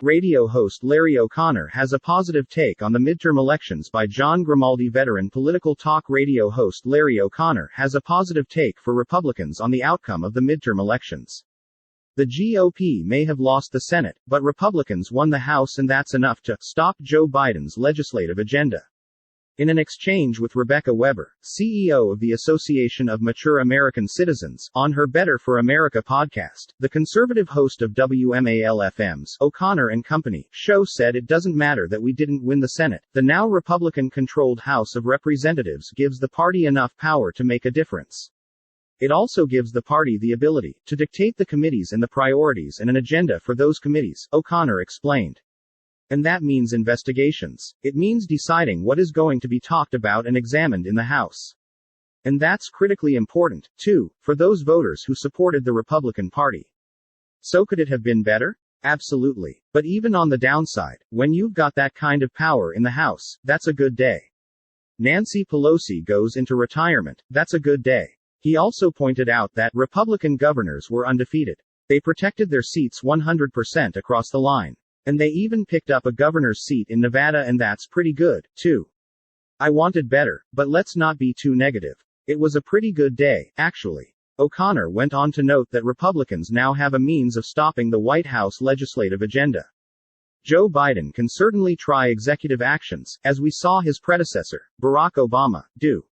Radio host Larry O'Connor has a positive take on the midterm elections by John Grimaldi. Veteran political talk radio host Larry O'Connor has a positive take for Republicans on the outcome of the midterm elections. The GOP may have lost the Senate, but Republicans won the House, and that's enough to stop Joe Biden's legislative agenda. In an exchange with Rebecca Weber, CEO of the Association of Mature American Citizens, on her Better for America podcast, the conservative host of WMAL-FM's O'Connor and Company show said it doesn't matter that we didn't win the Senate. The now Republican-controlled House of Representatives gives the party enough power to make a difference. It also gives the party the ability to dictate the committees and the priorities and an agenda for those committees, O'Connor explained. And that means investigations. It means deciding what is going to be talked about and examined in the House. And that's critically important, too, for those voters who supported the Republican Party. So could it have been better? Absolutely. But even on the downside, when you've got that kind of power in the House, that's a good day. Nancy Pelosi goes into retirement, that's a good day. He also pointed out that Republican governors were undefeated. They protected their seats 100% across the line. And they even picked up a governor's seat in Nevada, and that's pretty good, too. I wanted better, but let's not be too negative. It was a pretty good day, actually. O'Connor went on to note that Republicans now have a means of stopping the White House legislative agenda. Joe Biden can certainly try executive actions, as we saw his predecessor, Barack Obama, do.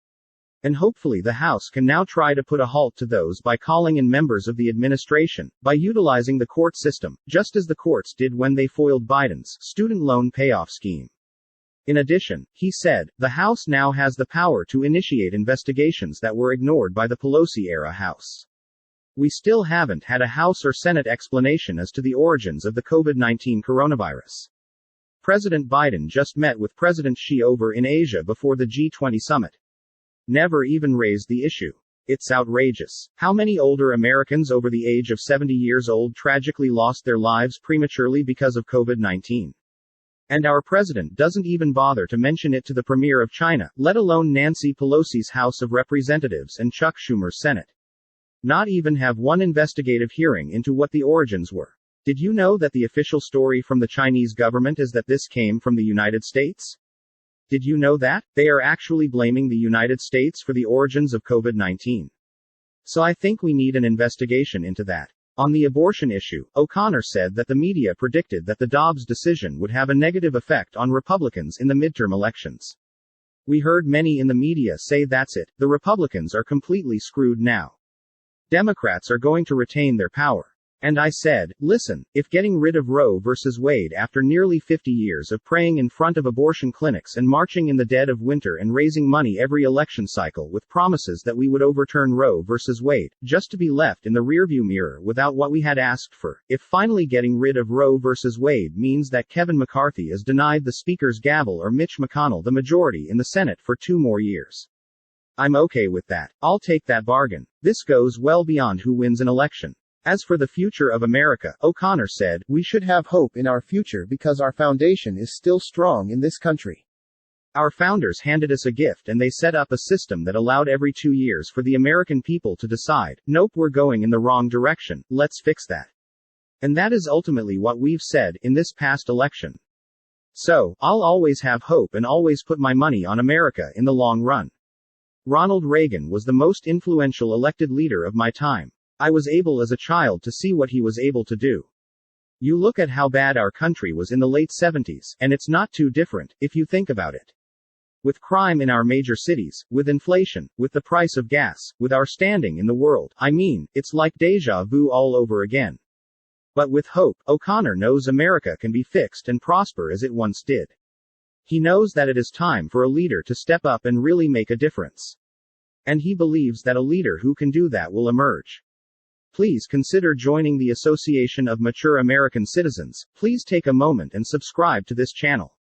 And hopefully the House can now try to put a halt to those by calling in members of the administration, by utilizing the court system, just as the courts did when they foiled Biden's student loan payoff scheme. In addition, he said, the House now has the power to initiate investigations that were ignored by the Pelosi-era House. We still haven't had a House or Senate explanation as to the origins of the COVID-19 coronavirus. President Biden just met with President Xi over in Asia before the G20 summit. Never even raised the issue. It's outrageous. How many older Americans over the age of 70 years old tragically lost their lives prematurely because of COVID-19? And our president doesn't even bother to mention it to the premier of China, let alone Nancy Pelosi's House of Representatives and Chuck Schumer's Senate. Not even have one investigative hearing into what the origins were. Did you know that the official story from the Chinese government is that this came from the United States? Did you know that? They are actually blaming the United States for the origins of COVID-19. So I think we need an investigation into that. On the abortion issue, O'Connor said that the media predicted that the Dobbs decision would have a negative effect on Republicans in the midterm elections. We heard many in the media say that's it, the Republicans are completely screwed now. Democrats are going to retain their power. And I said, listen, if getting rid of Roe versus Wade after nearly 50 years of praying in front of abortion clinics and marching in the dead of winter and raising money every election cycle with promises that we would overturn Roe versus Wade, just to be left in the rearview mirror without what we had asked for, if finally getting rid of Roe versus Wade means that Kevin McCarthy is denied the Speaker's gavel or Mitch McConnell the majority in the Senate for 2 more years. I'm okay with that. I'll take that bargain. This goes well beyond who wins an election. As for the future of America, O'Connor said, we should have hope in our future because our foundation is still strong in this country. Our founders handed us a gift and they set up a system that allowed every 2 years for the American people to decide, nope, we're going in the wrong direction, let's fix that. And that is ultimately what we've said in this past election. So, I'll always have hope and always put my money on America in the long run. Ronald Reagan was the most influential elected leader of my time. I was able as a child to see what he was able to do. You look at how bad our country was in the late 70s, and it's not too different, if you think about it. With crime in our major cities, with inflation, with the price of gas, with our standing in the world, I mean, it's like deja vu all over again. But with hope, O'Connor knows America can be fixed and prosper as it once did. He knows that it is time for a leader to step up and really make a difference. And he believes that a leader who can do that will emerge. Please consider joining the Association of Mature American Citizens. Please take a moment and subscribe to this channel.